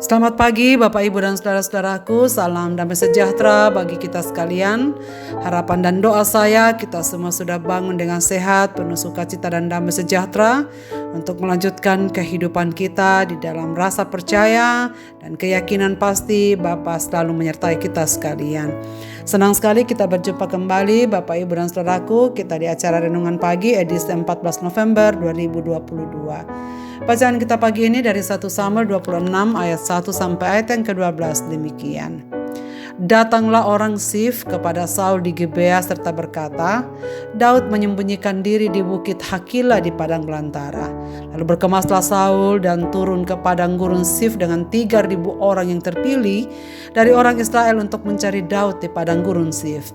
Selamat pagi Bapak Ibu dan saudara-saudaraku, salam damai sejahtera bagi kita sekalian. Harapan dan doa saya kita semua sudah bangun dengan sehat, penuh sukacita dan damai sejahtera untuk melanjutkan kehidupan kita di dalam rasa percaya dan keyakinan pasti Bapa selalu menyertai kita sekalian. Senang sekali kita berjumpa kembali Bapak Ibu dan saudaraku, kita di acara Renungan Pagi edisi 14 November 2022. Bacaan kita pagi ini dari 1 Samuel 26 ayat 1 sampai ayat yang ke-12 demikian. Datanglah orang Sif kepada Saul di Gibea serta berkata, Daud menyembunyikan diri di bukit Hakila di padang belantara. Lalu berkemaslah Saul dan turun ke padang gurun Sif dengan 3.000 orang yang terpilih dari orang Israel untuk mencari Daud di padang gurun Sif.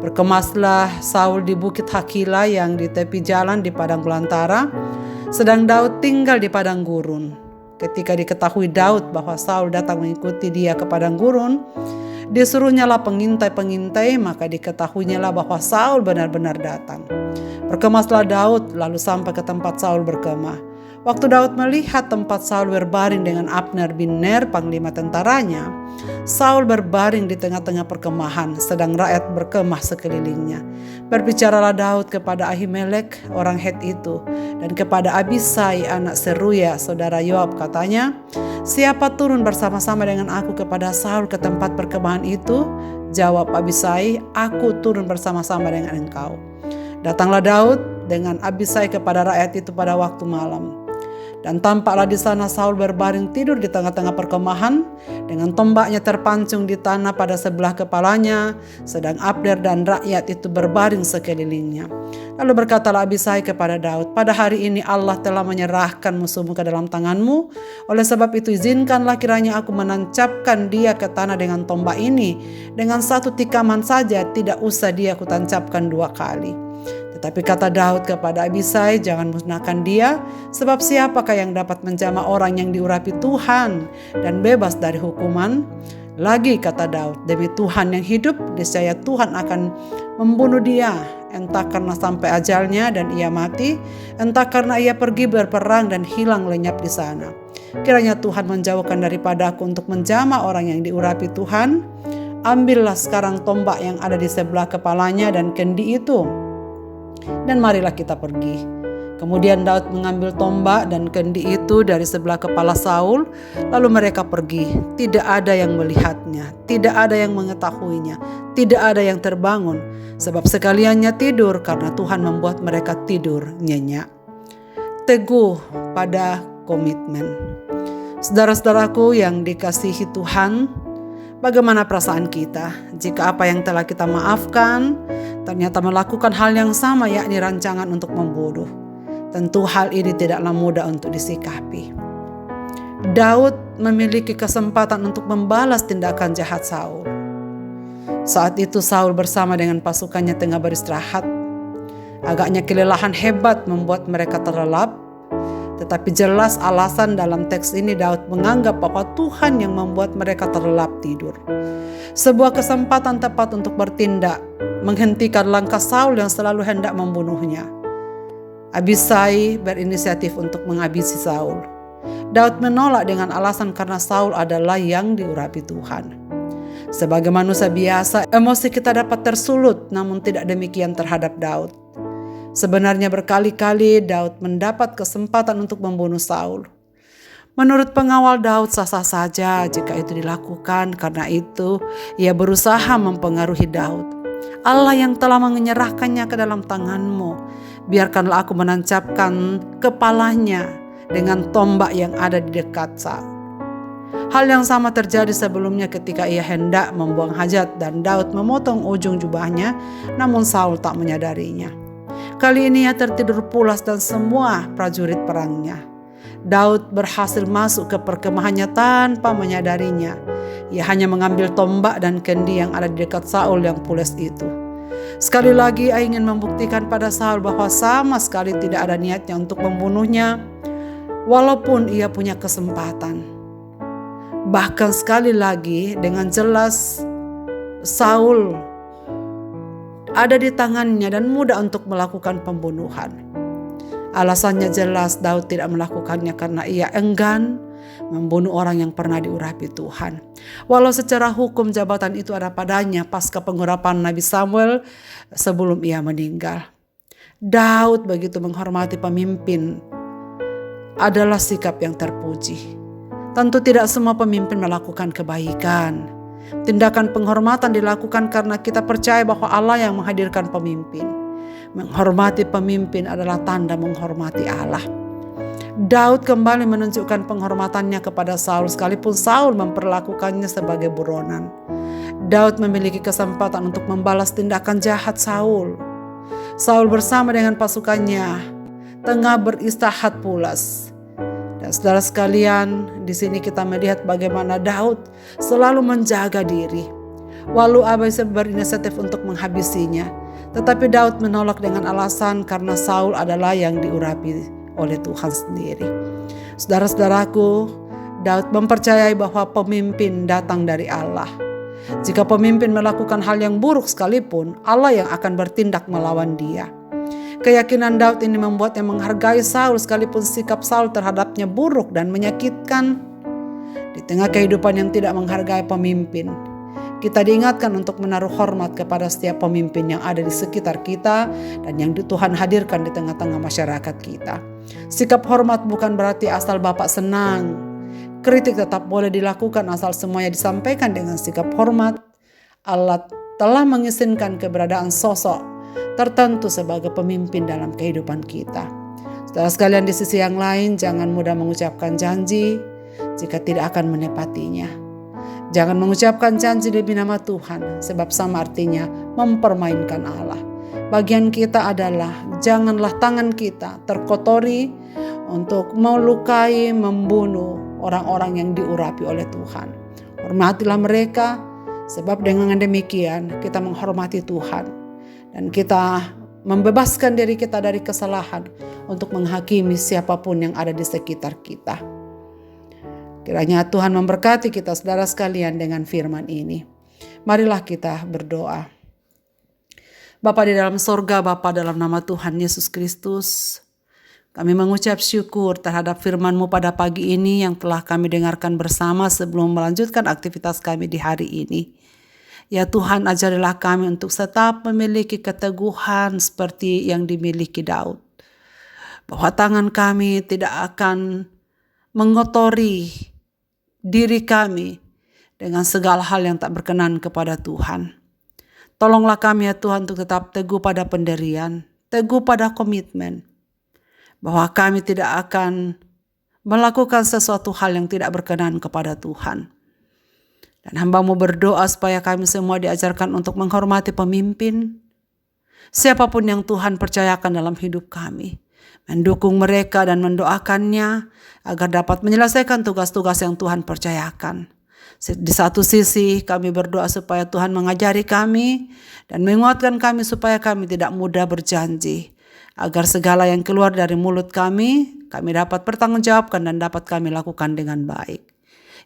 Berkemaslah Saul di bukit Hakila yang di tepi jalan di padang belantara, sedang Daud tinggal di padang gurun. Ketika diketahui Daud bahwa Saul datang mengikuti dia ke padang gurun, disuruhnyalah pengintai-pengintai, maka diketahuinyalah bahwa Saul benar-benar datang. Berkemaslah Daud lalu sampai ke tempat Saul berkemah. Waktu Daud melihat tempat Saul berbaring dengan Abner bin Ner, panglima tentaranya, Saul berbaring di tengah-tengah perkemahan, sedang rakyat berkemah sekelilingnya. Berbicaralah Daud kepada Ahimelek, orang Het itu, dan kepada Abisai, anak Seruya, saudara Yoab, katanya, siapa turun bersama-sama dengan aku kepada Saul ke tempat perkemahan itu? Jawab Abisai, aku turun bersama-sama dengan engkau. Datanglah Daud dengan Abisai kepada rakyat itu pada waktu malam. Dan tampaklah di sana Saul berbaring tidur di tengah-tengah perkemahan dengan tombaknya terpancung di tanah pada sebelah kepalanya, sedang Abner dan rakyat itu berbaring sekelilingnya. Lalu berkatalah Abisai kepada Daud, pada hari ini Allah telah menyerahkan musuhmu ke dalam tanganmu, oleh sebab itu izinkanlah kiranya aku menancapkan dia ke tanah dengan tombak ini, dengan satu tikaman saja, tidak usah dia kutancapkan 2 kali. Tapi kata Daud kepada Abisai, jangan musnahkan dia, sebab siapakah yang dapat menjamah orang yang diurapi Tuhan dan bebas dari hukuman? Lagi kata Daud, demi Tuhan yang hidup, niscaya Tuhan akan membunuh dia, entah karena sampai ajalnya dan ia mati, entah karena ia pergi berperang dan hilang lenyap di sana. Kiranya Tuhan menjauhkan daripadaku untuk menjamah orang yang diurapi Tuhan. Ambillah sekarang tombak yang ada di sebelah kepalanya dan kendi itu, dan marilah kita pergi. Kemudian Daud mengambil tombak dan kendi itu dari sebelah kepala Saul, lalu mereka pergi. Tidak ada yang melihatnya, tidak ada yang mengetahuinya, tidak ada yang terbangun, sebab sekaliannya tidur karena Tuhan membuat mereka tidur nyenyak. Teguh pada komitmen. Saudara-saudaraku yang dikasihi Tuhan, bagaimana perasaan kita jika apa yang telah kita maafkan ternyata melakukan hal yang sama, yakni rancangan untuk membunuh? Tentu hal ini tidaklah mudah untuk disikapi. Daud memiliki kesempatan untuk membalas tindakan jahat Saul. Saat itu Saul bersama dengan pasukannya tengah beristirahat. Agaknya kelelahan hebat membuat mereka terlelap. Tetapi jelas alasan dalam teks ini Daud menganggap bahwa Tuhan yang membuat mereka terlelap tidur. Sebuah kesempatan tepat untuk bertindak, menghentikan langkah Saul yang selalu hendak membunuhnya. Abisai berinisiatif untuk menghabisi Saul. Daud menolak dengan alasan karena Saul adalah yang diurapi Tuhan. Sebagai manusia biasa, emosi kita dapat tersulut, namun tidak demikian terhadap Daud. Sebenarnya berkali-kali Daud mendapat kesempatan untuk membunuh Saul. Menurut pengawal Daud sah-sah saja jika itu dilakukan, karena itu ia berusaha mempengaruhi Daud. Allah yang telah menyerahkannya ke dalam tanganmu, biarkanlah aku menancapkan kepalanya dengan tombak yang ada di dekat Saul. Hal yang sama terjadi sebelumnya ketika ia hendak membuang hajat dan Daud memotong ujung jubahnya, namun Saul tak menyadarinya. Kali ini ia tertidur pulas dan semua prajurit perangnya. Daud berhasil masuk ke perkemahannya tanpa menyadarinya. Ia hanya mengambil tombak dan kendi yang ada di dekat Saul yang pulas itu. Sekali lagi ia ingin membuktikan pada Saul bahwa sama sekali tidak ada niatnya untuk membunuhnya, walaupun ia punya kesempatan. Bahkan sekali lagi dengan jelas Saul ada di tangannya dan mudah untuk melakukan pembunuhan. Alasannya jelas, Daud tidak melakukannya karena ia enggan membunuh orang yang pernah diurapi Tuhan. Walau secara hukum jabatan itu ada padanya pasca pengurapan Nabi Samuel sebelum ia meninggal. Daud begitu menghormati pemimpin adalah sikap yang terpuji. Tentu tidak semua pemimpin melakukan kebaikan. Tindakan penghormatan dilakukan karena kita percaya bahwa Allah yang menghadirkan pemimpin. Menghormati pemimpin adalah tanda menghormati Allah. Daud kembali menunjukkan penghormatannya kepada Saul sekalipun Saul memperlakukannya sebagai buronan. Daud memiliki kesempatan untuk membalas tindakan jahat Saul. Saul bersama dengan pasukannya tengah beristirahat pulas. Dan saudara sekalian, di sini kita melihat bagaimana Daud selalu menjaga diri. Walau Abisai berinisiatif untuk menghabisinya, tetapi Daud menolak dengan alasan karena Saul adalah yang diurapi oleh Tuhan sendiri. Saudara-saudaraku, Daud mempercayai bahwa pemimpin datang dari Allah. Jika pemimpin melakukan hal yang buruk sekalipun, Allah yang akan bertindak melawan dia. Keyakinan Daud ini membuatnya menghargai Saul sekalipun sikap Saul terhadapnya buruk dan menyakitkan. Di tengah kehidupan yang tidak menghargai pemimpin, kita diingatkan untuk menaruh hormat kepada setiap pemimpin yang ada di sekitar kita dan yang Tuhan hadirkan di tengah-tengah masyarakat kita. Sikap hormat bukan berarti asal Bapak senang. Kritik tetap boleh dilakukan asal semuanya disampaikan dengan sikap hormat. Allah telah mengizinkan keberadaan sosok tertentu sebagai pemimpin dalam kehidupan kita. Saudara sekalian, di sisi yang lain, jangan mudah mengucapkan janji jika tidak akan menepatinya. Jangan mengucapkan janji demi nama Tuhan, sebab sama artinya mempermainkan Allah. Bagian kita adalah janganlah tangan kita terkotori untuk melukai, membunuh orang-orang yang diurapi oleh Tuhan. Hormatilah mereka, sebab dengan demikian kita menghormati Tuhan. Dan kita membebaskan diri kita dari kesalahan untuk menghakimi siapapun yang ada di sekitar kita. Kiranya Tuhan memberkati kita saudara sekalian dengan firman ini. Marilah kita berdoa. Bapa di dalam sorga, Bapa dalam nama Tuhan Yesus Kristus, kami mengucap syukur terhadap firman-Mu pada pagi ini yang telah kami dengarkan bersama sebelum melanjutkan aktivitas kami di hari ini. Ya Tuhan, ajarilah kami untuk tetap memiliki keteguhan seperti yang dimiliki Daud. Bahwa tangan kami tidak akan mengotori diri kami dengan segala hal yang tak berkenan kepada Tuhan. Tolonglah kami ya Tuhan untuk tetap teguh pada pendirian, teguh pada komitmen. Bahwa kami tidak akan melakukan sesuatu hal yang tidak berkenan kepada Tuhan. Dan hamba-Mu berdoa supaya kami semua diajarkan untuk menghormati pemimpin. Siapapun yang Tuhan percayakan dalam hidup kami. Mendukung mereka dan mendoakannya agar dapat menyelesaikan tugas-tugas yang Tuhan percayakan. Di satu sisi kami berdoa supaya Tuhan mengajari kami dan menguatkan kami supaya kami tidak mudah berjanji. Agar segala yang keluar dari mulut kami dapat bertanggungjawabkan dan dapat kami lakukan dengan baik.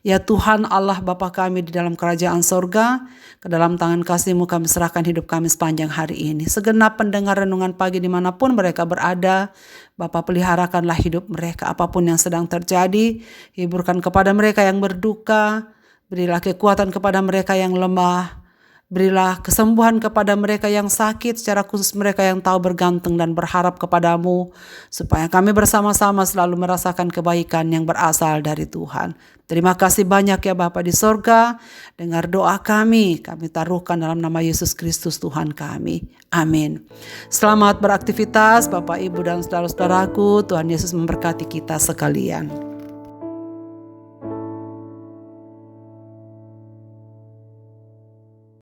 Ya Tuhan Allah Bapa kami di dalam kerajaan sorga, ke dalam tangan kasih-Mu kami serahkan hidup kami sepanjang hari ini. Segenap pendengar renungan pagi dimanapun mereka berada, Bapa peliharakanlah hidup mereka. Apapun yang sedang terjadi, hiburkan kepada mereka yang berduka, berilah kekuatan kepada mereka yang lemah, berilah kesembuhan kepada mereka yang sakit, secara khusus mereka yang tahu bergantung dan berharap kepadamu, supaya kami bersama-sama selalu merasakan kebaikan yang berasal dari Tuhan. Terima kasih banyak ya Bapa di sorga, dengar doa kami taruhkan dalam nama Yesus Kristus Tuhan kami. Amin. Selamat beraktivitas Bapak, Ibu dan saudara-saudaraku, Tuhan Yesus memberkati kita sekalian.